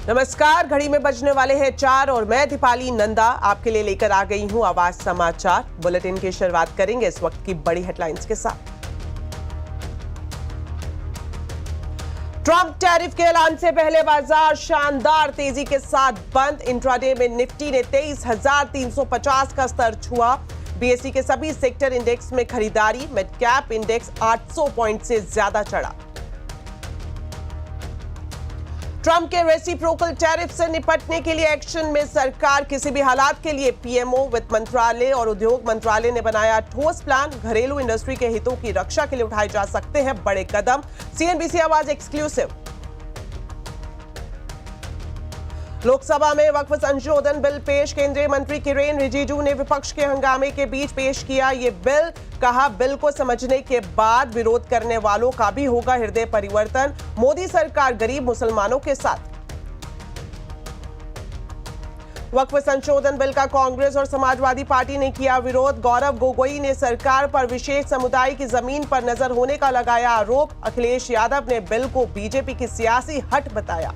नमस्कार, घड़ी में बजने वाले हैं 4 और मैं दीपाली नंदा आपके लिए लेकर आ गई हूं आवाज समाचार बुलेटिन की शुरुआत करेंगे इस वक्त की बड़ी हेडलाइंस के साथ। ट्रंप टैरिफ के ऐलान से पहले बाजार शानदार तेजी के साथ बंद। इंट्राडे में निफ्टी ने 23,350 का स्तर छुआ। बीएसई के सभी सेक्टर इंडेक्स में खरीदारी। मिड कैप इंडेक्स 800 पॉइंट से ज्यादा चढ़ा। ट्रंप के रेसिप्रोकल टैरिफ से निपटने के लिए एक्शन में सरकार। किसी भी हालात के लिए पीएमओ, वित्त मंत्रालय और उद्योग मंत्रालय ने बनाया ठोस प्लान। घरेलू इंडस्ट्री के हितों की रक्षा के लिए उठाए जा सकते हैं बड़े कदम। सीएनबीसी आवाज एक्सक्लूसिव। लोकसभा में वक्फ संशोधन बिल पेश। केंद्रीय मंत्री किरेन रिजिजू ने विपक्ष के हंगामे के बीच पेश किया ये बिल। कहा, बिल को समझने के बाद विरोध करने वालों का भी होगा हृदय परिवर्तन। मोदी सरकार गरीब मुसलमानों के साथ। वक्फ संशोधन बिल का कांग्रेस और समाजवादी पार्टी ने किया विरोध। गौरव गोगोई ने सरकार पर विशेष समुदाय की जमीन पर नजर होने का लगाया आरोप। अखिलेश यादव ने बिल को बीजेपी की सियासी हट बताया।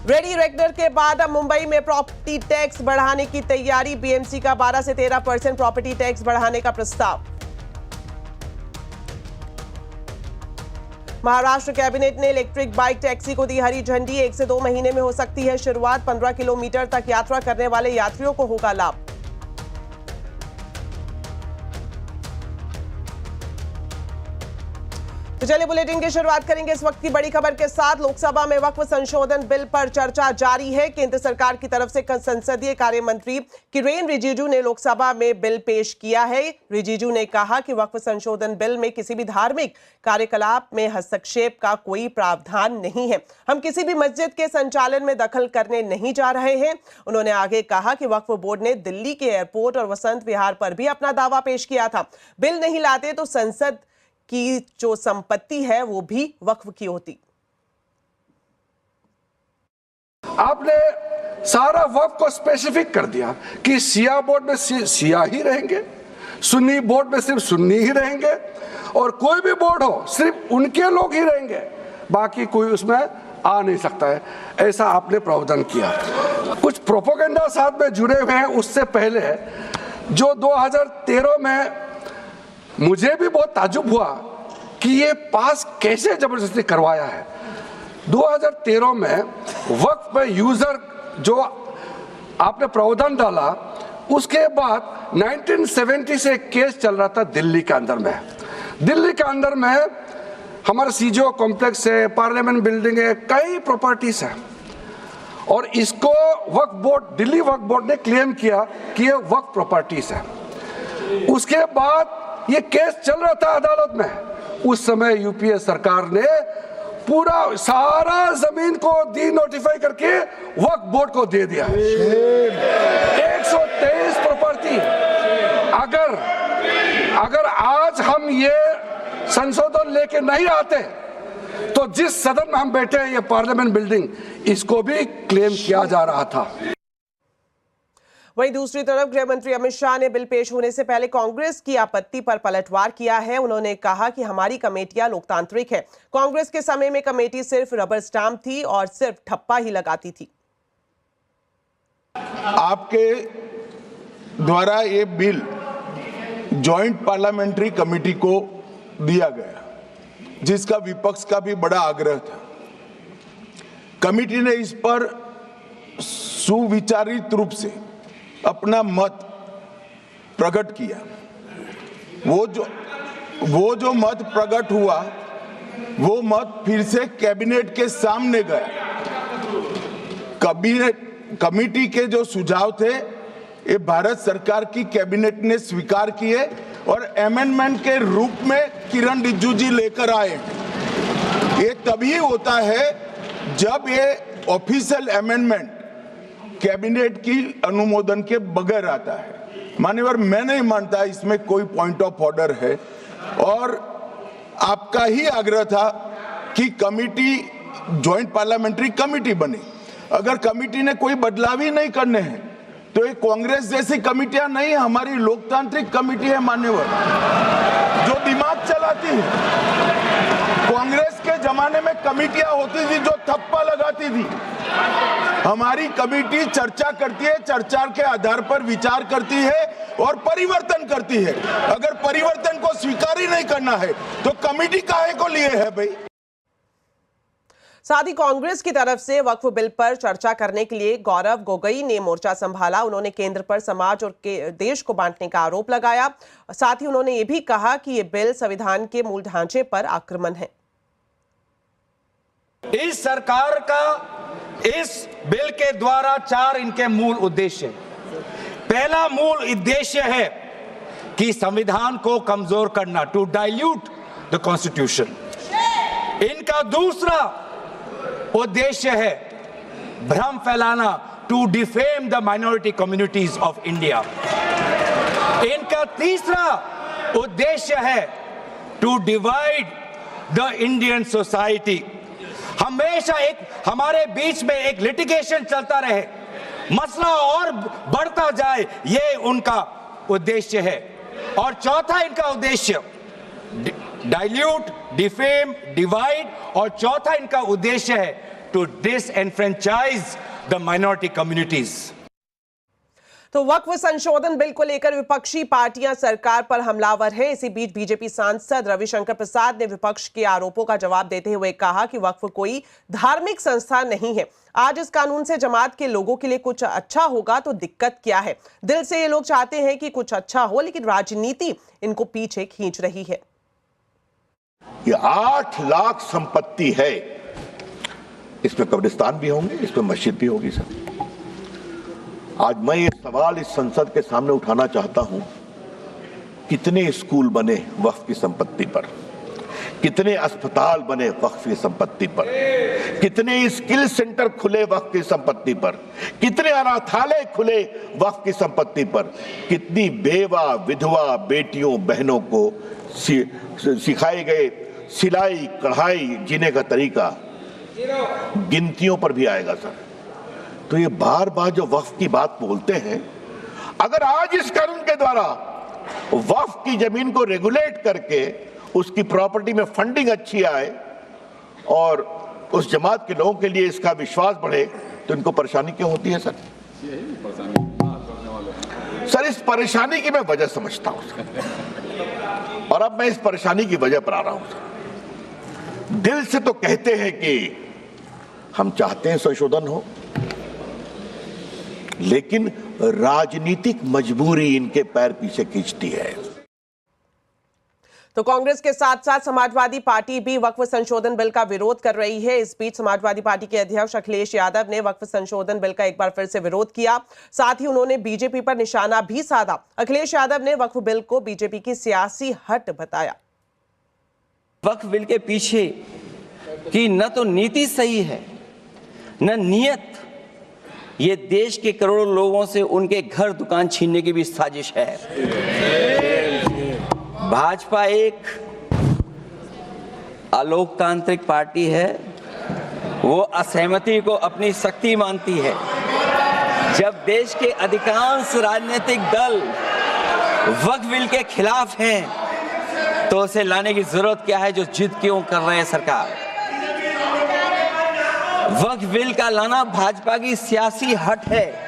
रेडी रेकनर के बाद अब मुंबई में प्रॉपर्टी टैक्स बढ़ाने की तैयारी। बीएमसी का 12 से 13% प्रॉपर्टी टैक्स बढ़ाने का प्रस्ताव। महाराष्ट्र कैबिनेट ने इलेक्ट्रिक बाइक टैक्सी को दी हरी झंडी। 1 से 2 महीने में हो सकती है शुरुआत। 15 किलोमीटर तक यात्रा करने वाले यात्रियों को होगा लाभ। तो चलिए बुलेटिन की शुरुआत करेंगे इस वक्त की बड़ी खबर के साथ। लोकसभा में वक्फ संशोधन बिल पर चर्चा जारी है। केंद्र सरकार की तरफ से संसदीय कार्य मंत्री किरेन रिजिजू ने लोकसभा में बिल पेश किया है। रिजिजू ने कहा कि वक्फ संशोधन बिल में किसी भी धार्मिक कार्यकलाप में हस्तक्षेप का कोई प्रावधान नहीं है। हम किसी भी मस्जिद के संचालन में दखल करने नहीं जा रहे हैं। उन्होंने आगे कहा कि वक्फ बोर्ड ने दिल्ली के एयरपोर्ट और वसंत विहार पर भी अपना दावा पेश किया था। बिल नहीं लाते तो संसद की जो संपत्ति है वो भी वक्फ की होती। आपने सारा वक्फ को स्पेसिफिक कर दिया कि शिया बोर्ड में शिया ही रहेंगे, सुन्नी बोर्ड में सिर्फ सुन्नी ही रहेंगे और कोई भी बोर्ड हो सिर्फ उनके लोग ही रहेंगे, बाकी कोई उसमें आ नहीं सकता है। ऐसा आपने प्रावधान किया। कुछ प्रोपेगेंडा साथ में जुड़े हुए हैं। उससे पहले जो 2013 में मुझे भी बहुत ताज्जुब हुआ कि ये पास कैसे जबरदस्ती करवाया है। 2013 में वक्फ पे यूजर जो आपने प्रावधान डाला, उसके बाद 1970 से केस चल रहा था दिल्ली के अंदर में। दिल्ली के अंदर में हमारा सीजीओ कॉम्प्लेक्स है, पार्लियामेंट बिल्डिंग है, कई प्रॉपर्टीज है और इसको वक्फ बोर्ड, दिल्ली वक्फ बोर्ड ने क्लेम किया कि ये वक्फ प्रॉपर्टीज है। उसके बाद ये केस चल रहा था अदालत में। उस समय यूपीए सरकार ने पूरा सारा जमीन को डी नोटिफाई करके वक्फ बोर्ड को दे दिया। 123 प्रॉपर्टी। अगर आज हम ये संशोधन लेके नहीं आते तो जिस सदन में हम बैठे हैं, ये पार्लियामेंट बिल्डिंग, इसको भी क्लेम किया जा रहा था। वहीं दूसरी तरफ गृह मंत्री अमित शाह ने बिल पेश होने से पहले कांग्रेस की आपत्ति पर पलटवार किया है। उन्होंने कहा कि हमारी कमेटियां लोकतांत्रिक है। कांग्रेस के समय में कमेटी सिर्फ रबर स्टाम्प थी और सिर्फ ठप्पा ही लगाती थी। आपके द्वारा ये बिल जॉइंट पार्लियामेंट्री कमेटी को दिया गया, जिसका विपक्ष का भी बड़ा आग्रह था। कमेटी ने इस पर सुविचारित रूप से अपना मत प्रकट किया। वो जो मत प्रकट हुआ, वो मत फिर से कैबिनेट के सामने गया। कमेटी के जो सुझाव थे, ये भारत सरकार की कैबिनेट ने स्वीकार किए और अमेंडमेंट के रूप में किरण रिजिजू जी लेकर आए। ये तभी होता है जब ये ऑफिशियल अमेंडमेंट कैबिनेट की अनुमोदन के बगैर आता है। मान्यवर, मैं नहीं मानता इसमें कोई पॉइंट ऑफ ऑर्डर है और आपका ही आग्रह था कि कमेटी जॉइंट पार्लियामेंट्री कमेटी बने। अगर कमेटी ने कोई बदलाव ही नहीं करने हैं तो ये कांग्रेस जैसी कमेटियां नहीं, हमारी लोकतांत्रिक कमेटी है मान्यवर, जो दिमाग चलाती है। कांग्रेस के जमाने में कमेटियां होती थी जो थप्पा लगाती थी। हमारी कमेटी चर्चा करती है, चर्चा के आधार पर विचार करती है और परिवर्तन करती है। अगर परिवर्तन को स्वीकार ही नहीं करना है तो कमेटी काहे को लिए है भाई। साथ ही कांग्रेस की तरफ से वक्फ बिल पर चर्चा करने के लिए गौरव गोगोई ने मोर्चा संभाला। उन्होंने केंद्र पर समाज और देश को बांटने का आरोप लगाया। साथ ही उन्होंने ये भी कहा कि ये बिल संविधान के मूल ढांचे पर आक्रमण है। इस सरकार का इस बिल के द्वारा 4 इनके मूल उद्देश्य। पहला मूल उद्देश्य है कि संविधान को कमजोर करना, टू डाइल्यूट द कॉन्स्टिट्यूशन। इनका दूसरा उद्देश्य है भ्रम फैलाना, to defame the minority communities of India. इनका तीसरा उद्देश्य है to divide the Indian society. हमेशा हमारे बीच में एक लिटिगेशन चलता रहे, मसला और बढ़ता जाए, ये उनका उद्देश्य है। और चौथा इनका उद्देश्य डाइल्यूट, डिफेम, डिवाइड, और चौथा इनका उद्देश्य है to disenfranchise the minority communities. तो वक्फ संशोधन बिल को लेकर विपक्षी पार्टियां सरकार पर हमलावर हैं। इसी बीच बीजेपी सांसद रविशंकर प्रसाद ने विपक्ष के आरोपों का जवाब देते हुए कहा कि वक्फ कोई धार्मिक संस्था नहीं है। आज इस कानून से जमात के लोगों के लिए कुछ अच्छा होगा तो दिक्कत क्या है। दिल से ये लोग चाहते हैं कि कुछ अच्छा हो, लेकिन राजनीति इनको पीछे खींच रही है। ये 8 लाख संपत्ति है, इसमें कब्रिस्तान भी होंगे, इसमें मस्जिद भी होगी। सर, आज मैं ये सवाल इस संसद के सामने उठाना चाहता हूं, कितने स्कूल बने वक्फ की संपत्ति पर, कितने अस्पताल बने वक्फ की संपत्ति पर, कितने स्किल सेंटर खुले वक्फ की संपत्ति पर, कितने अनाथालय खुले वक्फ की संपत्ति पर, कितनी बेवा विधवा बेटियों बहनों को सिखाए गए सिलाई कढ़ाई जीने का तरीका गिनतियों पर भी आएगा। सर, तो ये बार बार जो वक्फ की बात बोलते हैं, अगर आज इस कानून के द्वारा वक्फ की जमीन को रेगुलेट करके उसकी प्रॉपर्टी में फंडिंग अच्छी आए और उस जमात के लोगों के लिए इसका विश्वास बढ़े, तो इनको परेशानी क्यों होती है? सर, इस परेशानी की मैं वजह समझता हूं सर, और अब मैं इस परेशानी की वजह पर आ रहा हूं सर। दिल से तो कहते हैं कि हम चाहते हैं संशोधन हो, लेकिन राजनीतिक मजबूरी इनके पैर पीछे खींचती है। तो कांग्रेस के साथ साथ समाजवादी पार्टी भी वक्फ संशोधन बिल का विरोध कर रही है। इस बीच समाजवादी पार्टी के अध्यक्ष अखिलेश यादव ने वक्फ संशोधन बिल का एक बार फिर से विरोध किया। साथ ही उन्होंने बीजेपी पर निशाना भी साधा। अखिलेश यादव ने वक्फ बिल को बीजेपी की सियासी हट बताया। वक्फ बिल के पीछे की न तो नीति सही है, न नीयत। ये देश के करोड़ों लोगों से उनके घर दुकान छीनने की भी साजिश है। भाजपा एक अलोकतांत्रिक पार्टी है, वो असहमति को अपनी शक्ति मानती है। जब देश के अधिकांश राजनीतिक दल वक्फ बिल के खिलाफ हैं, तो उसे लाने की जरूरत क्या है? जो जिद क्यों कर रहे हैं सरकार? वक्फ बिल का लाना भाजपा की सियासी हट है।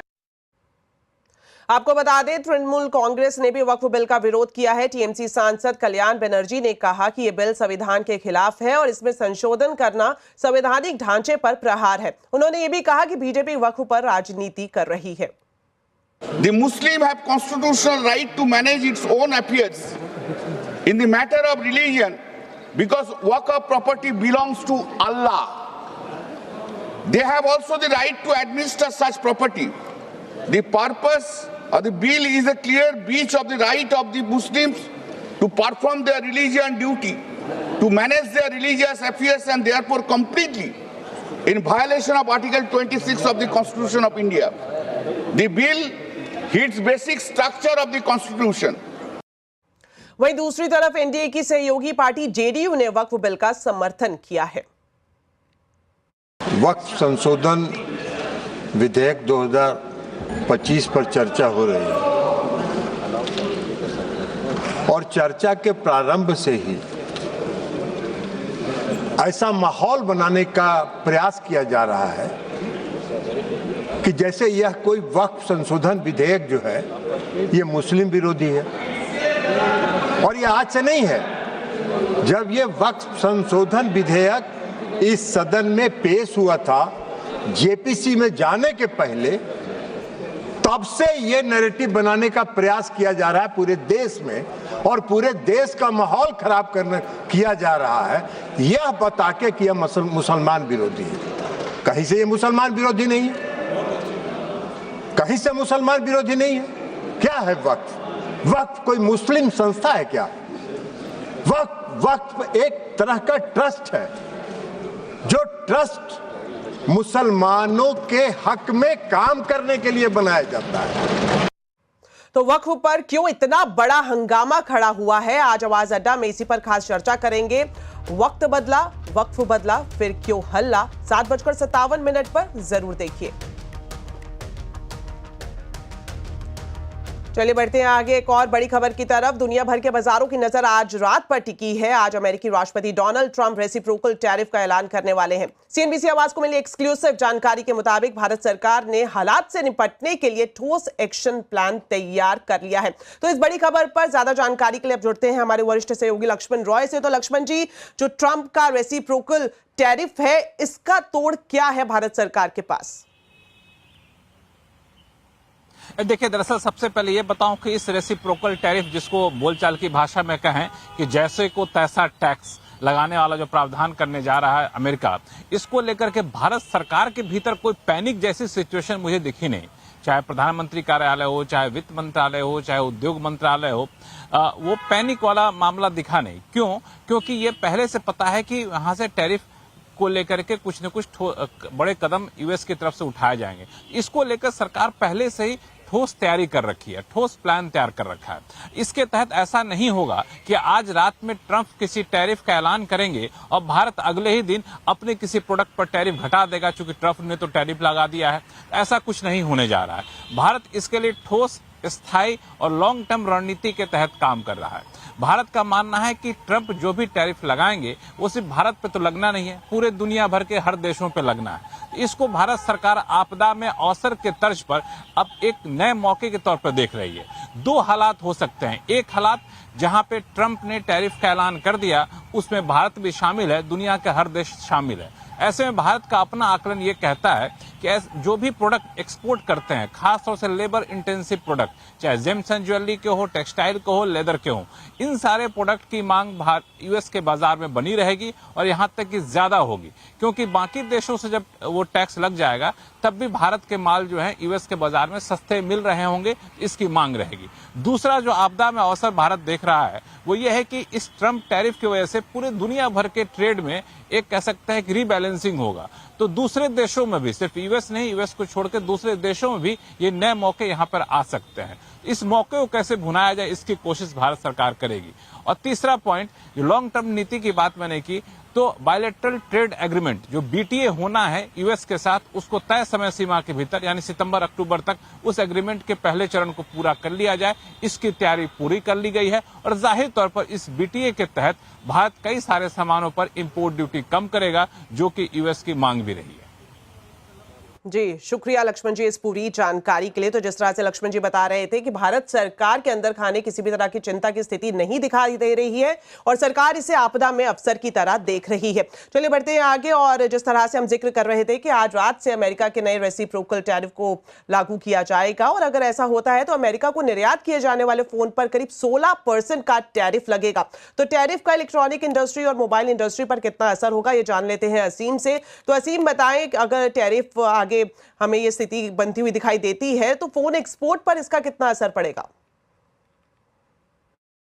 आपको बता दें, तृणमूल कांग्रेस ने भी वक्फ बिल का विरोध किया है। टीएमसी सांसद कल्याण बनर्जी ने कहा कि यह बिल संविधान के खिलाफ है और इसमें संशोधन करना संवैधानिक ढांचे पर प्रहार है। उन्होंने ये भी कहा कि बीजेपी वक्फ पर राजनीति कर रही है। The Muslim have constitutional right to manage its own affairs in the matter of religion because waqf property belongs to Allah. They have also the right to administer such property. The purpose of the bill is a clear breach of the right of the Muslims to perform their religious duty, to manage their religious affairs, and therefore completely in violation of Article 26 of the Constitution of India. The bill hits basic structure of the Constitution. वहीं दूसरी तरफ NDA की सहयोगी party JDU ने वक्फ bill का समर्थन किया है। वक्फ संशोधन विधेयक 2025 पर चर्चा हो रही है और चर्चा के प्रारंभ से ही ऐसा माहौल बनाने का प्रयास किया जा रहा है कि जैसे यह कोई वक्फ संशोधन विधेयक जो है ये मुस्लिम विरोधी है। और ये आज से नहीं है, जब ये वक्फ संशोधन विधेयक इस सदन में पेश हुआ था जेपीसी में जाने के पहले, तब से ये नैरेटिव बनाने का प्रयास किया जा रहा है पूरे देश में, और पूरे देश का माहौल खराब किया जा रहा है यह बता के कि यह मुसलमान विरोधी है। कहीं से ये मुसलमान विरोधी नहीं है, कहीं से मुसलमान विरोधी नहीं है। क्या है वक्फ? वक्फ कोई मुस्लिम संस्था है क्या? वक्फ एक तरह का ट्रस्ट है, जो ट्रस्ट मुसलमानों के हक में काम करने के लिए बनाया जाता है। तो वक्फ पर क्यों इतना बड़ा हंगामा खड़ा हुआ है, आज आवाज अड्डा में इसी पर खास चर्चा करेंगे। वक्त बदला, वक्फ बदला, फिर क्यों हल्ला? 7:57 पर जरूर देखिए। चलिए बढ़ते हैं आगे एक और बड़ी खबर की तरफ। दुनिया भर के बाजारों की नजर आज रात पर टिकी है। आज अमेरिकी राष्ट्रपति डोनाल्ड ट्रंप रेसिप्रोकल टैरिफ का ऐलान करने वाले हैं। सीएनबीसी आवाज को मिली एक्सक्लूसिव जानकारी के मुताबिक भारत सरकार ने हालात से निपटने के लिए ठोस एक्शन प्लान तैयार कर लिया है। तो इस बड़ी खबर पर ज्यादा जानकारी के लिए अब जुड़ते हैं हमारे वरिष्ठ सहयोगी लक्ष्मण रॉय से। तो लक्ष्मण जी, जो ट्रंप का रेसिप्रोकल टैरिफ है, इसका तोड़ क्या है भारत सरकार के पास? देखिए, दरअसल सबसे पहले ये बताऊं कि इस रेसिप्रोकल टैरिफ, जिसको बोलचाल की भाषा में कहें कि जैसे को तैसा टैक्स लगाने वाला जो प्रावधान करने जा रहा है अमेरिका, इसको लेकर के भारत सरकार के भीतर कोई पैनिक जैसी सिचुएशन मुझे दिखी नहीं। चाहे प्रधानमंत्री कार्यालय हो, चाहे वित्त मंत्रालय हो, चाहे उद्योग मंत्रालय हो, वो पैनिक वाला मामला दिखा नहीं। क्यों? क्योंकि ये पहले से पता है कि वहां से टैरिफ को लेकर के कुछ न कुछ बड़े कदम यूएस की तरफ से उठाए जाएंगे। इसको लेकर सरकार पहले से ही ठोस तैयारी कर रखी है, ठोस प्लान तैयार कर रखा है। इसके तहत ऐसा नहीं होगा कि आज रात में ट्रंप किसी टैरिफ का ऐलान करेंगे और भारत अगले ही दिन अपने किसी प्रोडक्ट पर टैरिफ घटा देगा, क्योंकि ट्रंप ने तो टैरिफ लगा दिया है। ऐसा कुछ नहीं होने जा रहा है। भारत इसके लिए ठोस, स्थायी और लॉन्ग टर्म रणनीति के तहत काम कर रहा है। भारत का मानना है कि ट्रंप जो भी टैरिफ लगाएंगे वो सिर्फ भारत पे तो लगना नहीं है, पूरे दुनिया भर के हर देशों पे लगना है। इसको भारत सरकार आपदा में अवसर के तर्ज पर अब एक नए मौके के तौर पर देख रही है। दो हालात हो सकते हैं। एक हालात जहां पे ट्रंप ने टैरिफ का ऐलान कर दिया, उसमें भारत भी शामिल है, दुनिया के हर देश शामिल है। ऐसे में भारत का अपना आकलन ये कहता है कि जो भी प्रोडक्ट एक्सपोर्ट करते हैं, खासतौर से लेबर इंटेंसिव प्रोडक्ट, चाहे जेम्स एंड ज्वेलरी के हो, टेक्सटाइल के हो, लेदर के हो, इन सारे प्रोडक्ट की मांग यूएस के बाजार में बनी रहेगी और यहां तक कि ज्यादा होगी, क्योंकि बाकी देशों से जब वो टैक्स लग जाएगा तब भी भारत के माल जो है यूएस के बाजार में सस्ते मिल रहे होंगे, इसकी मांग रहेगी। दूसरा जो आपदा में अवसर भारत देख रहा है वो ये है कि इस ट्रंप टैरिफ की वजह से पूरे दुनिया भर के ट्रेड में एक कह सकते हैं कि रीबैलेंसिंग होगा। तो दूसरे देशों में भी, सिर्फ यूएस नहीं, यूएस को छोड़कर दूसरे देशों में भी ये नए मौके यहां पर आ सकते हैं। इस मौके को कैसे भुनाया जाए, इसकी कोशिश भारत सरकार करेगी। और तीसरा पॉइंट, जो लॉन्ग टर्म नीति की बात मैंने की, तो बायलैटरल ट्रेड एग्रीमेंट जो बीटीए होना है यूएस के साथ, उसको तय समय सीमा के भीतर यानी सितंबर अक्टूबर तक उस एग्रीमेंट के पहले चरण को पूरा कर लिया जाए, इसकी तैयारी पूरी कर ली गई है। और जाहिर तौर पर इस बीटीए के तहत भारत कई सारे सामानों पर इंपोर्ट ड्यूटी कम करेगा, जो कि यूएस की मांग भी रही है। जी, शुक्रिया लक्ष्मण जी इस पूरी जानकारी के लिए। तो जिस तरह से लक्ष्मण जी बता रहे थे कि भारत सरकार के अंदर खाने किसी भी तरह की चिंता की स्थिति नहीं दिखाई दे रही है और सरकार इसे आपदा में अवसर की तरह देख रही है। चलिए बढ़ते हैं आगे। और जिस तरह से हम जिक्र कर रहे थे कि आज रात से अमेरिका के नए रेसिप्रोकल टैरिफ को लागू किया जाएगा, और अगर ऐसा होता है तो अमेरिका को निर्यात किए जाने वाले फोन पर करीब 16% का टैरिफ लगेगा। तो टैरिफ का इलेक्ट्रॉनिक इंडस्ट्री और मोबाइल इंडस्ट्री पर कितना असर होगा, ये जान लेते हैं असीम से। तो असीम, बताएं, अगर टैरिफ आगे हमें ये स्थिति बनती हुई दिखाई देती है तो फोन एक्सपोर्ट पर इसका कितना असर पड़ेगा?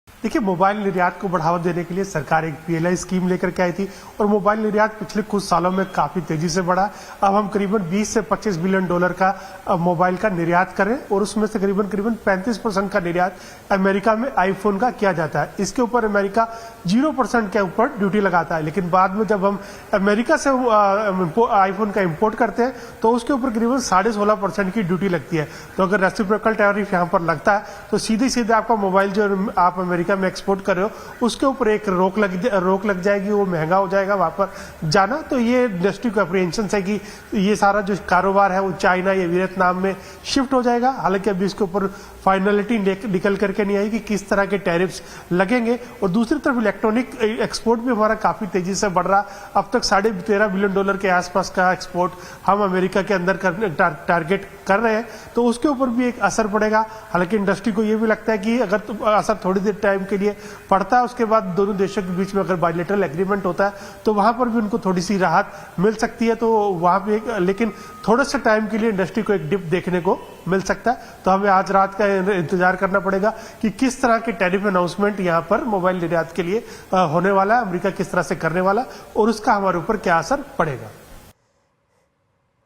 देखिए, मोबाइल निर्यात को बढ़ावा देने के लिए सरकार एक पीएलआई स्कीम लेकर के आई थी और मोबाइल निर्यात पिछले कुछ सालों में काफी तेजी से बढ़ा। अब हम करीबन 20 से 25 बिलियन डॉलर का मोबाइल का निर्यात करें और उसमें से करीबन 35% का निर्यात अमेरिका में आईफोन का किया जाता है। इसके ऊपर अमेरिका 0% के ऊपर ड्यूटी लगाता है, लेकिन बाद में जब हम अमेरिका से आईफोन का इम्पोर्ट करते हैं तो उसके ऊपर करीबन 16.5% की ड्यूटी लगती है। तो अगर रेसिप्रोकल टैरिफ यहाँ पर लगता है तो सीधे सीधे आपका मोबाइल जो आप अमेरिका अमेरिका में एक्सपोर्ट कर रहे हो उसके ऊपर एक रोक लग जाएगी, वो महंगा हो जाएगा वहाँ पर जाना। तो ये इंडस्ट्री को अप्रीहेंशन है कि ये सारा जो कारोबार है वो चाइना या वियतनाम में शिफ्ट हो जाएगा। हालांकि अभी इसके ऊपर फाइनलिटी निकल करके नहीं आई कि किस तरह के टैरिफ्स लगेंगे। और दूसरी तरफ इलेक्ट्रॉनिक एक्सपोर्ट भी हमारा काफी तेजी से बढ़ रहा। अब तक $13.5 बिलियन के आसपास का एक्सपोर्ट हम अमेरिका के अंदर टारगेट कर रहे हैं, तो उसके ऊपर भी एक असर पड़ेगा। हालांकि इंडस्ट्री को ये भी लगता है कि अगर असर थोड़ी देर टाइम के लिए पड़ता है, उसके बाद दोनों देशों के बीच में अगर बायलैटरल एग्रीमेंट होता है तो वहां पर भी उनको थोड़ी सी राहत मिल सकती है। तो वहां पे लेकिन थोड़ा सा टाइम के लिए इंडस्ट्री को एक डिप देखने को मिल सकता है। तो हमें आज रात का इंतजार करना पड़ेगा कि किस तरह के टैरिफ अनाउंसमेंट यहाँ पर मोबाइल निर्यात के लिए होने वाला है, अमेरिका किस तरह से करने वाला और उसका हमारे ऊपर क्या असर पड़ेगा।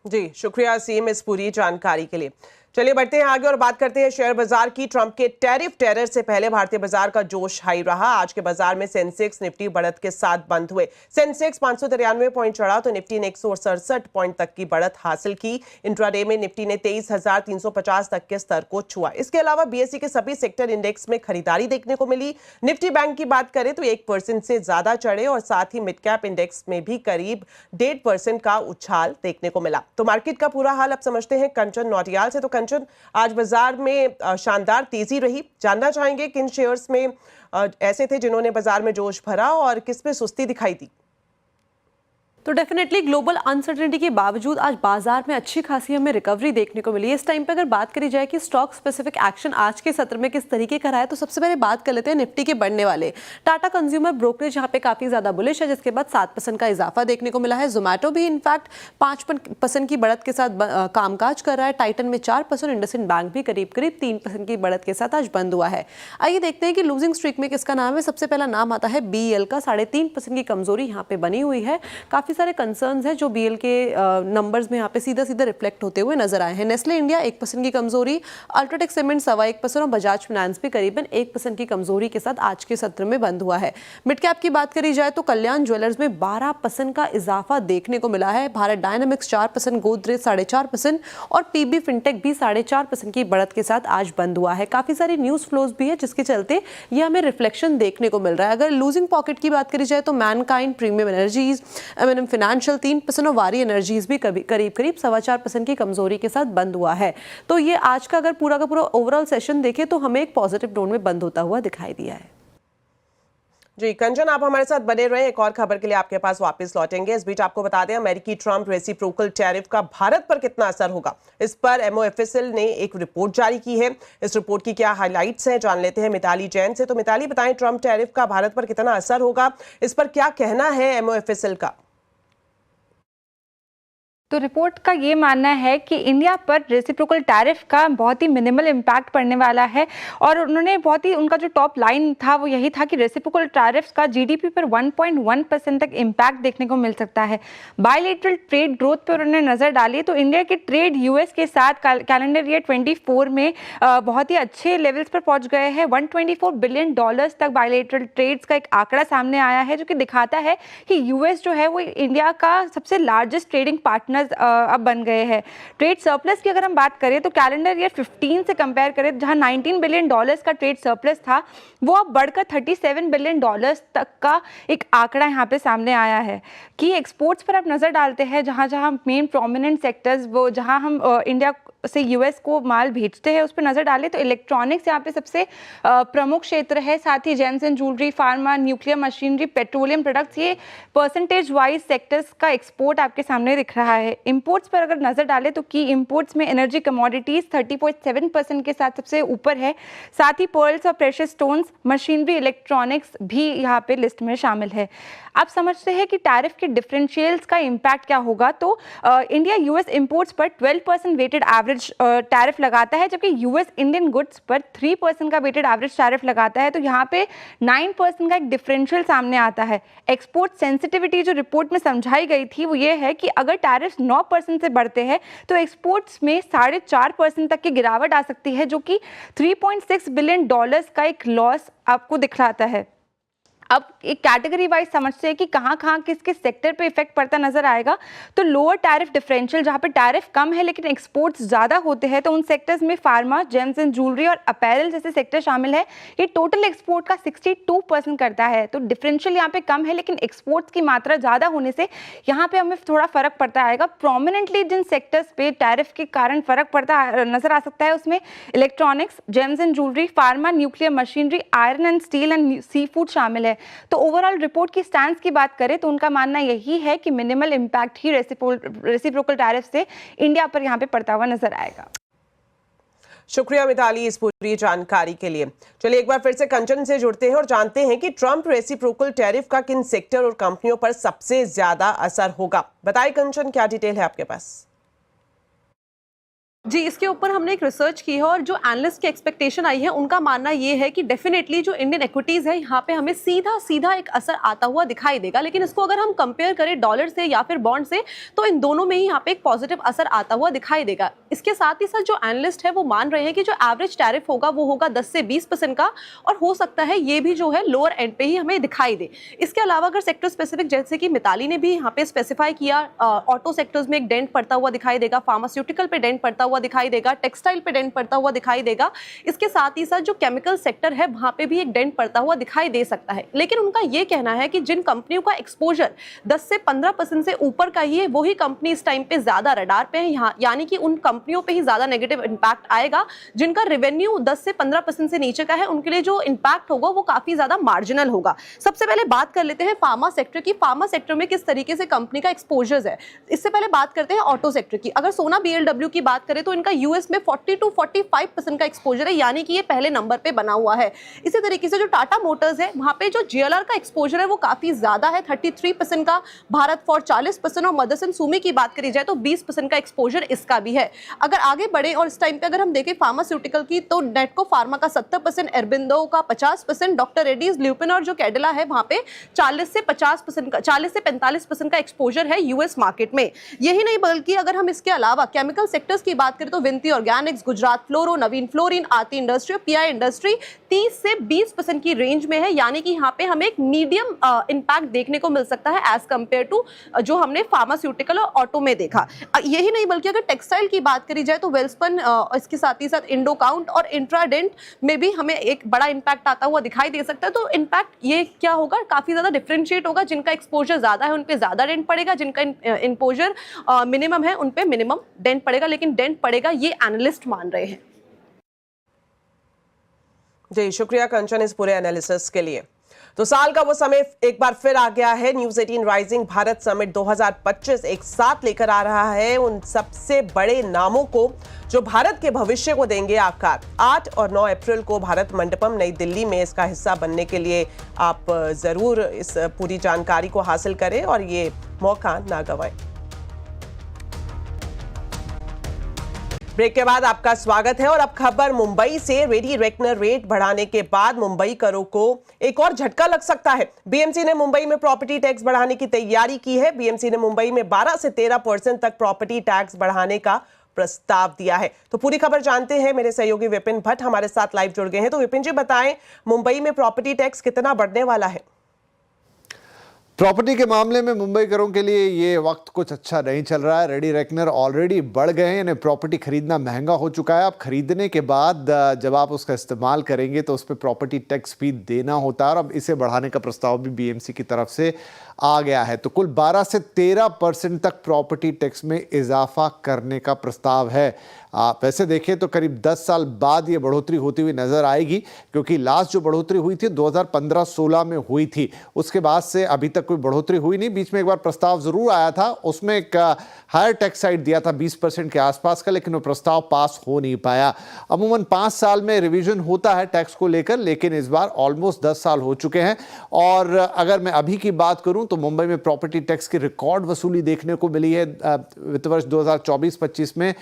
जी शुक्रिया सीएम इस पूरी जानकारी के लिए। चलिए बढ़ते हैं आगे और बात करते हैं शेयर बाजार की। ट्रंप के टैरिफ टेरर से पहले भारतीय बाजार का जोश हाई रहा। आज के बाजार में सेंसेक्स निफ्टी बढ़त के साथ बंद हुए। सेंसेक्स 593 पॉइंट चढ़ा तो निफ्टी ने 167 पॉइंट तक की बढ़त हासिल की। इंट्राडे में निफ्टी ने 23,350 तक के स्तर को छुआ। इसके अलावा बीएसई के सभी सेक्टर इंडेक्स में खरीदारी देखने को मिली। निफ्टी बैंक की बात करें तो 1% से ज्यादा चढ़े और साथ ही मिड कैप इंडेक्स में भी करीब 1.5% का उछाल देखने को मिला। तो मार्केट का पूरा हाल अब समझते हैं कंचन नौटियाल से। तो आज बाजार में शानदार तेजी रही, जानना चाहेंगे किन शेयर्स में ऐसे थे जिन्होंने बाजार में जोश भरा और किस में सुस्ती दिखाई दी। तो डेफिनेटली ग्लोबल अनसर्टेनिटी के बावजूद आज बाजार में अच्छी खासी हमें रिकवरी देखने को मिली। इस टाइम पे अगर बात करी जाए कि स्टॉक स्पेसिफिक एक्शन आज के सत्र में किस तरीके का रहा है, तो सबसे पहले बात कर लेते हैं निफ्टी के बढ़ने वाले। टाटा कंज्यूमर ब्रोकरेज यहाँ पे काफी ज्यादा बुलिश है, जिसके बाद 7% का इजाफा देखने को मिला है। जोमेटो भी इनफैक्ट 5% की बढ़त के साथ कामकाज कर रहा है। टाइटन में 4%, इंडसइंड बैंक भी करीब 3% की बढ़त के साथ आज बंद हुआ है। आइए देखते हैं कि लूजिंग स्ट्रीक में किसका नाम है। सबसे पहला नाम आता है बीएल का। 3.5% की कमजोरी यहाँ पे बनी हुई है। काफी सारे कंसर्न्स हैं जो बीएल के नंबर्स में यहाँ पे सीधा रिफ्लेक्ट होते हुए नजर आए हैं। नेस्ले इंडिया 1% की कमजोरी, अल्ट्राटेक सीमेंट 1.25% और बजाज फाइनेंस भी करीबन 1% की कमजोरी के साथ आज के सत्र में बंद हुआ है। मिड कैप की बात करी जाए तो कल्याण ज्वेलर्स में 12% का इजाफा देखने को मिला है। भारत डायनामिक्स 4%, गोदरेज 4.5% और पीबी फिनटेक भी 4.5% की बढ़त के साथ आज बंद हुआ है। काफी सारी न्यूज फ्लोज भी है जिसके चलते ये हमें रिफ्लेक्शन देखने को मिल रहा है। अगर लूजिंग पॉकेट की बात करी जाए तो Mankind, Premium Energies, MNM Financial 3% और वारी एनर्जीज भी करीब 4.25% की कमजोरी के साथ बंद हुआ है। तो ये आज का अगर पूरा का पूरा ओवरऑल सेशन देखें तो हमें एक पॉजिटिव टोन में बंद होता हुआ दिखाई दिया है। जी कंचन, आप हमारे साथ बने रहे। एक और खबर के लिए आपके पास वापस लौटेंगे। इस बीच आपको बता दें अमेरिकी ट्रंप रेसिप्रोकल टैरिफ का भारत पर कितना असर होगा, इस पर एमओएफएसएल ने एक रिपोर्ट जारी की है। इस रिपोर्ट की क्या हाइलाइट्स हैं जान लेते हैं मिताली जैन से। तो मिताली बताएं, ट्रंप टैरिफ का भारत पर कितना असर होगा, इस पर क्या कहना है एमओएफएसएल का? तो रिपोर्ट का ये मानना है कि इंडिया पर रेसिप्रोकल टैरिफ का बहुत ही मिनिमल इम्पैक्ट पड़ने वाला है और उन्होंने बहुत ही उनका जो टॉप लाइन था वो यही था कि रेसिप्रोकल टैरिफ का जीडीपी पर 1.1% तक इम्पैक्ट देखने को मिल सकता है। बायलैटरल ट्रेड ग्रोथ पर उन्होंने नज़र डाली तो इंडिया के ट्रेड यूएस के साथ कैलेंडर ईयर 24 में बहुत ही अच्छे लेवल्स पर पहुंच गए हैं। $124 बिलियन तक बायलैटरल ट्रेड्स का एक आंकड़ा सामने आया है, जो कि दिखाता है कि यूएस जो है वो इंडिया का सबसे लार्जेस्ट ट्रेडिंग पार्टनर अब बन गए हैं। ट्रेड सरप्लस की अगर हम बात करें तो कैलेंडर ईयर 15 से कंपेयर करें, जहां $19 बिलियन का ट्रेड सरप्लस था, वो अब बढ़कर $37 बिलियन तक का एक आंकड़ा यहाँ पे सामने आया है। कि एक्सपोर्ट्स पर आप नज़र डालते हैं, जहाँ जहाँ मेन प्रोमिनेंट सेक्टर्स वो जहाँ हम इंडिया से यूएस को माल भेजते हैं उस पर नज़र डालें तो इलेक्ट्रॉनिक्स यहाँ पे सबसे प्रमुख क्षेत्र है। साथ ही gems and jewellery, pharma, nuclear machinery, petroleum products, ये परसेंटेज वाइज सेक्टर्स का एक्सपोर्ट आपके सामने दिख रहा है। इंपोर्ट्स पर अगर नज़र डालें तो की इंपोर्ट्स में एनर्जी कमोडिटीज़ 30.7% के साथ सबसे ऊपर है। साथ ही पर्ल्स और प्रेशियस स्टोन्स, मशीनरी, इलेक्ट्रॉनिक्स भी यहाँ पे लिस्ट में शामिल है। आप समझते हैं कि टैरिफ के डिफरेंशियल्स का इम्पैक्ट क्या होगा, तो इंडिया यूएस इंपोर्ट्स पर 12% वेटेड एवरेज टैरिफ लगाता है, जबकि यूएस इंडियन गुड्स पर 3% का वेटेड एवरेज टैरिफ लगाता है। तो यहाँ पे 9% का एक डिफरेंशियल सामने आता है। एक्सपोर्ट सेंसिटिविटी जो रिपोर्ट में समझाई गई थी वो ये है कि अगर टैरिफ 9% से बढ़ते हैं तो एक्सपोर्ट्स में 4.5% तक की गिरावट आ सकती है, जो कि $3.6 बिलियन का एक लॉस आपको दिखलाता है। अब एक कैटेगरी वाइज समझते हैं कि कहाँ कहाँ किस किस सेक्टर पे इफेक्ट पड़ता नजर आएगा। तो लोअर टैरिफ डिफरेंशियल, जहाँ पे टैरिफ कम है लेकिन एक्सपोर्ट्स ज़्यादा होते हैं, तो उन सेक्टर्स में फार्मा, जेम्स एंड ज्वेलरी और अपैरल जैसे सेक्टर शामिल है। ये टोटल एक्सपोर्ट का 62% करता है। तो डिफरेंशियल यहाँ पे कम है लेकिन एक्सपोर्ट्स की मात्रा ज़्यादा होने से यहाँ पे हमें थोड़ा फर्क पड़ता आएगा। प्रोमिनेंटली जिन सेक्टर्स पे टैरिफ के कारण फर्क पड़ता नजर आ सकता है उसमें electronics, gems and jewellery, pharma, nuclear machinery, iron and steel and sea food शामिल है। तो ओवरऑल रिपोर्ट की स्टैंड की बात करें तो उनका मानना यही है कि मिनिमल इंपैक्ट ही रेसिप्रोकल टैरिफ से इंडिया पर यहाँ पे पड़ता हुआ नजर आएगा। शुक्रिया मिताली इस पूरी जानकारी के लिए। चलिए एक बार फिर से कंचन से जुड़ते हैं और जानते हैं कि ट्रंप रेसिप्रोकल टैरिफ का किन सेक्टर और कंपनियों पर सबसे ज्यादा असर होगा। बताइए कंचन, क्या डिटेल है आपके पास? जी, इसके ऊपर हमने एक रिसर्च की है और जो एनालिस्ट की एक्सपेक्टेशन आई है उनका मानना ये है कि डेफिनेटली जो इंडियन इक्विटीज़ है यहाँ पे हमें सीधा सीधा एक असर आता हुआ दिखाई देगा। लेकिन इसको अगर हम कंपेयर करें डॉलर से या फिर बॉन्ड से तो इन दोनों में ही यहाँ पे एक पॉजिटिव असर आता हुआ दिखाई देगा। इसके साथ ही साथ जो एनालिस्ट है वो मान रहे हैं कि जो एवरेज टैरिफ होगा वो होगा 10 से 20% का, और हो सकता है ये भी जो है लोअर एंड पे ही हमें दिखाई दे। इसके अलावा अगर सेक्टर स्पेसिफिक, जैसे कि मिताली ने भी यहाँ पे स्पेसिफाई किया, ऑटो सेक्टर्स में एक डेंट पड़ता हुआ दिखाई देगा, फार्मास्यूटिकल पे डेंट पड़ता हुआ दिखाई देगा, टेक्सटाइल पे डेंट पड़ता हुआ दिखाई देगा। इसके साथ ही साथ जो केमिकल सेक्टर है वहां पे भी एक डेंट पड़ता हुआ दिखाई दे सकता है। लेकिन उनका ये कहना है कि जिन कंपनियों का एक्सपोजर 10 से 15% से ऊपर का ही है वही कंपनी इस टाइम पे ज्यादा रडार पे है, यहाँ यानी कि उन कंपनियों पे ही ज्यादा नेगेटिव इंपैक्ट आएगा। जिनका रेवेन्यू 10 से 15% से नीचे का है उनके लिए जो इंपैक्ट होगा वो काफी ज्यादा मार्जिनल होगा। सबसे पहले बात कर लेते हैं फार्मा सेक्टर की। फार्मा सेक्टर में किस तरीके से कंपनी का एक्सपोजर है, इससे पहले बात करते हैं ऑटो सेक्टर की। अगर सोना BLW की बात करें तो इनका यूएस में 40 to 45% का एक्सपोजर है, यानी कि ये पहले नंबर पे बना हुआ है। इसी तरीके से जो टाटा मोटर्स है वहां पे जो JLR का एक्सपोजर है वो काफी ज्यादा है, 33% का, भारत फॉर 40% और मदरसन सुमी की बात करी जाए तो 20% का एक्सपोजर इसका भी है। अगर आगे बढ़े और इस टाइम पे अगर हम देखें फार्मास्यूटिकल की तो नेटको फार्मा का 70%, एरबिंदो का 50%, डॉक्टर रेड्डीज, ल्यूपिन और जो कैडिला है वहां पे 40 से 45% का एक्सपोजर है यूएस मार्केट में। यही नहीं बल्कि अगर हम इसके अलावा केमिकल सेक्टर्स की बात करें तो विनती ऑर्गेनिक्स, गुजरात फ्लोरो, नवीन फ्लोरिन, आरती इंडस्ट्री, PI इंडस्ट्री 30 से 20% की रेंज में है, यानी कि यहाँ पे हमें एक मीडियम इंपैक्ट देखने को मिल सकता है एज कंपेयर टू जो हमने फार्मास्यूटिकल और ऑटो में देखा। यही नहीं बल्कि अगर टेक्सटाइल की बात करी जाए तो वेल्सपन, इसके साथ ही साथ इंडोकाउंट और इंट्राडेंट में भी हमें एक बड़ा इंपैक्ट आता हुआ दिखाई दे सकता है। तो इनफैक्ट ये क्या होगा, काफी ज्यादा डिफरेंशिएट होगा। जिनका एक्सपोजर ज्यादा है उन पे ज्यादा डेंट पड़ेगा, जिनका एक्सपोजर मिनिमम है उन पे मिनिमम डेंट पड़ेगा, लेकिन डेंट पड़ेगा ये एनालिस्ट मान रहे हैं। जी शुक्रिया कंचन इस पूरे एनालिसिस के लिए। तो साल का वो समय एक बार फिर आ गया है। न्यूज़ 18 राइजिंग भारत समिट 2025 एक साथ लेकर आ रहा है उन सबसे बड़े नामों को जो भारत के भविष्य को देंगे आकार। 8 और 9 अप्रैल को भारत मंडपम नई दिल्ली में इसका हिस्सा बनने के लिए आप जरूर इस पूरी जानकारी को हासिल करें और ये मौका ना गंवाएं। ब्रेक के बाद आपका स्वागत है और अब खबर मुंबई से। रेडी रेकनर रेट बढ़ाने के बाद मुंबई करों को एक और झटका लग सकता है। बीएमसी ने मुंबई में प्रॉपर्टी टैक्स बढ़ाने की तैयारी की है। बीएमसी ने मुंबई में 12 से 13% तक प्रॉपर्टी टैक्स बढ़ाने का प्रस्ताव दिया है। तो पूरी खबर जानते हैं, मेरे सहयोगी विपिन भट्ट हमारे साथ लाइव जुड़ गए हैं। तो विपिन जी बताएं, मुंबई में प्रॉपर्टी टैक्स कितना बढ़ने वाला है? प्रॉपर्टी के मामले में मुंबई करों के लिए ये वक्त कुछ अच्छा नहीं चल रहा है। रेडी रेकनर ऑलरेडी बढ़ गए हैं, यानी प्रॉपर्टी खरीदना महंगा हो चुका है। अब खरीदने के बाद जब आप उसका इस्तेमाल करेंगे तो उस पर प्रॉपर्टी टैक्स भी देना होता है और अब इसे बढ़ाने का प्रस्ताव भी बीएमसी की तरफ से आ गया है। तो कुल 12 से 13% तक प्रॉपर्टी टैक्स में इजाफा करने का प्रस्ताव है। आप वैसे देखें तो करीब 10 साल बाद ये बढ़ोतरी होती हुई नजर आएगी, क्योंकि लास्ट जो बढ़ोतरी हुई थी 2015-16 में हुई थी। उसके बाद से अभी तक कोई बढ़ोतरी हुई नहीं। बीच में एक बार प्रस्ताव जरूर आया था, उसमें एक हायर टैक्स साइड दिया था 20% के आसपास का, लेकिन वो प्रस्ताव पास हो नहीं पाया। अमूमन 5 साल में रिवीजन होता है टैक्स को लेकर, लेकिन इस बार ऑलमोस्ट 10 साल हो चुके हैं। और अगर मैं अभी की बात करूं तो मुंबई में प्रॉपर्टी टैक्स की रिकॉर्ड वसूली देखने को मिली है। वित्त वर्ष 2024-25 में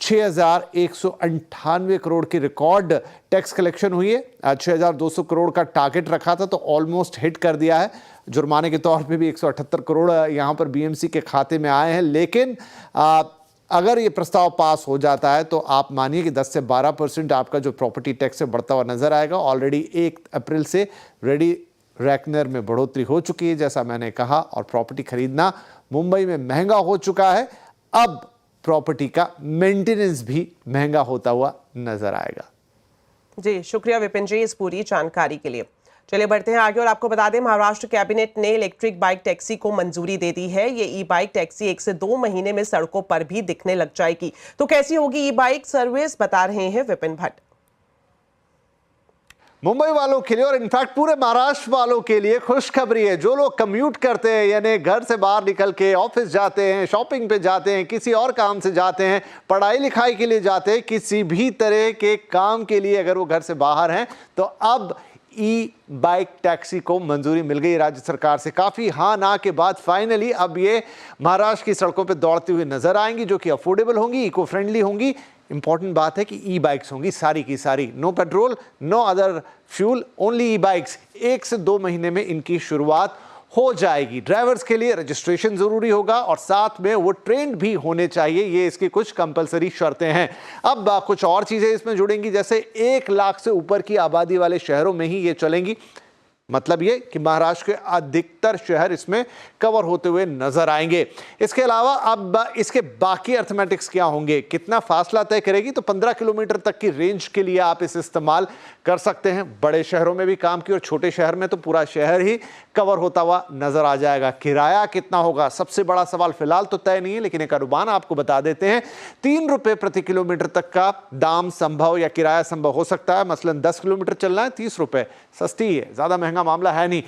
6,198 करोड़ की रिकॉर्ड टैक्स कलेक्शन हुई है। 6,200 करोड़ का टारगेट रखा था तो ऑलमोस्ट हिट कर दिया है। जुर्माने के तौर पे भी 178 करोड़ यहां पर बीएमसी के खाते में आए हैं। लेकिन अगर ये प्रस्ताव पास हो जाता है तो आप मानिए कि 10 से 12% आपका जो प्रॉपर्टी टैक्स है बढ़ता हुआ नजर आएगा। ऑलरेडी 1 अप्रैल से रेडी रेकनर में बढ़ोतरी हो चुकी है जैसा मैंने कहा, और प्रॉपर्टी खरीदना मुंबई में महंगा हो चुका है। अब प्रॉपर्टी का मेंटेनेंस भी महंगा होता हुआ नजर आएगा। जी शुक्रिया विपिन जी इस पूरी जानकारी के लिए। चलिए बढ़ते हैं आगे और आपको बता दें, महाराष्ट्र कैबिनेट ने इलेक्ट्रिक बाइक टैक्सी को मंजूरी दे दी है। ये ई बाइक टैक्सी 1 से 2 महीने में सड़कों पर भी दिखने लग जाएगी। तो कैसी होगी ई बाइक सर्विस, बता रहे हैं विपिन भट्ट। मुंबई वालों के लिए और इनफैक्ट पूरे महाराष्ट्र वालों के लिए खुशखबरी है। जो लोग कम्यूट करते हैं, यानी घर से बाहर निकल के ऑफिस जाते हैं, शॉपिंग पे जाते हैं, किसी और काम से जाते हैं, पढ़ाई लिखाई के लिए जाते हैं, किसी भी तरह के काम के लिए अगर वो घर से बाहर हैं, तो अब ई बाइक टैक्सी को मंजूरी मिल गई राज्य सरकार से। काफ़ी हाँ ना के बाद फाइनली अब ये महाराष्ट्र की सड़कों पे दौड़ती हुई नजर आएंगी, जो कि अफोर्डेबल होंगी, इको फ्रेंडली होंगी। इंपॉर्टेंट बात है कि ई बाइक्स होंगी सारी की सारी, no petrol, no other fuel, only E bikes. 1 से 2 महीने में इनकी शुरुआत हो जाएगी। ड्राइवर्स के लिए रजिस्ट्रेशन जरूरी होगा और साथ में वो ट्रेंड भी होने चाहिए, ये इसकी कुछ कंपलसरी शर्तें हैं। अब कुछ और चीजें इसमें जुड़ेंगी, जैसे 1 लाख से ऊपर की आबादी वाले शहरों में ही ये चलेंगी। मतलब ये कि महाराष्ट्र के अधिकतर शहर इसमें कवर होते हुए नजर आएंगे। इसके अलावा अब इसके बाकी अर्थमेटिक्स क्या होंगे, कितना फासला तय करेगी, तो 15 किलोमीटर तक की रेंज के लिए आप इसे इस्तेमाल कर सकते हैं। बड़े शहरों में भी काम की और छोटे शहर में तो पूरा शहर ही कवर होता हुआ नजर आ जाएगा। किराया कितना होगा, सबसे बड़ा सवाल फिलहाल तो तय नहीं है, लेकिन एक अनुमान आपको बता देते हैं। 3 रुपए प्रति किलोमीटर तक का दाम संभव या किराया संभव हो सकता है। मसलन 10 किलोमीटर चलना है, 30 रुपए, सस्ती है, ज्यादा महंगा मामला है नहीं।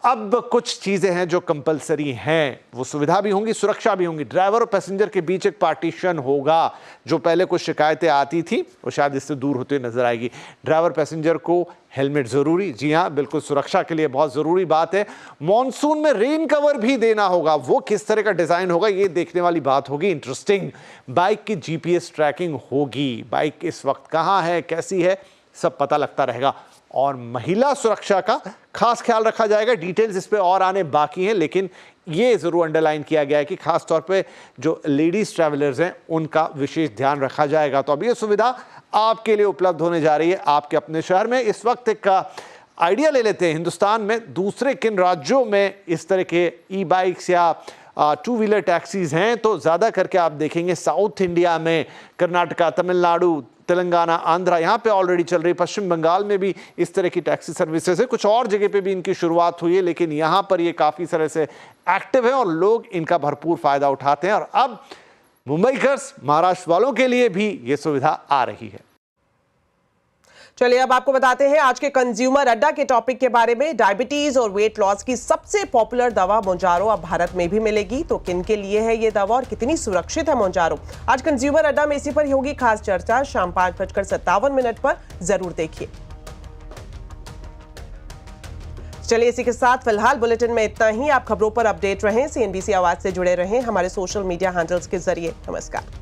अब कुछ चीजें हैं जो कंपलसरी हैं, वो सुविधा भी होंगी, सुरक्षा भी होंगी। ड्राइवर और पैसेंजर के बीच एक पार्टीशन होगा। जो पहले कुछ शिकायतें आती थी वो शायद इससे दूर होते नजर आएगी। ड्राइवर पैसेंजर को हेलमेट जरूरी, जी हाँ बिल्कुल, सुरक्षा के लिए बहुत जरूरी बात है। मॉनसून में रेन कवर भी देना होगा, वो किस तरह का डिजाइन होगा ये देखने वाली बात होगी, इंटरेस्टिंग। बाइक की जीपीएस ट्रैकिंग होगी, बाइक इस वक्त कहाँ है, कैसी है, सब पता लगता रहेगा। और महिला सुरक्षा का खास ख्याल रखा जाएगा। डिटेल्स इस पे और आने बाकी हैं, लेकिन ये जरूर अंडरलाइन किया गया है कि खास तौर पे जो लेडीज ट्रैवलर्स हैं उनका विशेष ध्यान रखा जाएगा। तो अब ये सुविधा आपके लिए उपलब्ध होने जा रही है आपके अपने शहर में। इस वक्त एक आइडिया ले लेते हैं, हिंदुस्तान में दूसरे किन राज्यों में इस तरह के ई बाइक्स या 2 व्हीलर टैक्सीज हैं, तो ज़्यादा करके आप देखेंगे साउथ इंडिया में कर्नाटका, तमिलनाडु, तेलंगाना, आंध्रा, यहाँ पे ऑलरेडी चल रही। पश्चिम बंगाल में भी इस तरह की टैक्सी सर्विसेज है, कुछ और जगह पे भी इनकी शुरुआत हुई है, लेकिन यहाँ पर ये काफ़ी तरह से एक्टिव है और लोग इनका भरपूर फायदा उठाते हैं। और अब मुंबईकर्स, महाराष्ट्र वालों के लिए भी ये सुविधा आ रही है। चलिए अब आपको बताते हैं आज के कंज्यूमर अड्डा के टॉपिक के बारे में। डायबिटीज और वेट लॉस की सबसे पॉपुलर दवा मोंजारो अब भारत में भी मिलेगी, तो किन के लिए है ये दवा और कितनी सुरक्षित है मोंजारो, आज कंज्यूमर अड्डा में इसी पर ही होगी खास चर्चा। शाम 5:57 पर जरूर देखिए। चलिए इसी के साथ फिलहाल बुलेटिन में इतना ही। आप खबरों पर अपडेट रहें, CNBC आवाज से जुड़े रहें हमारे सोशल मीडिया हैंडल्स के जरिए। नमस्कार।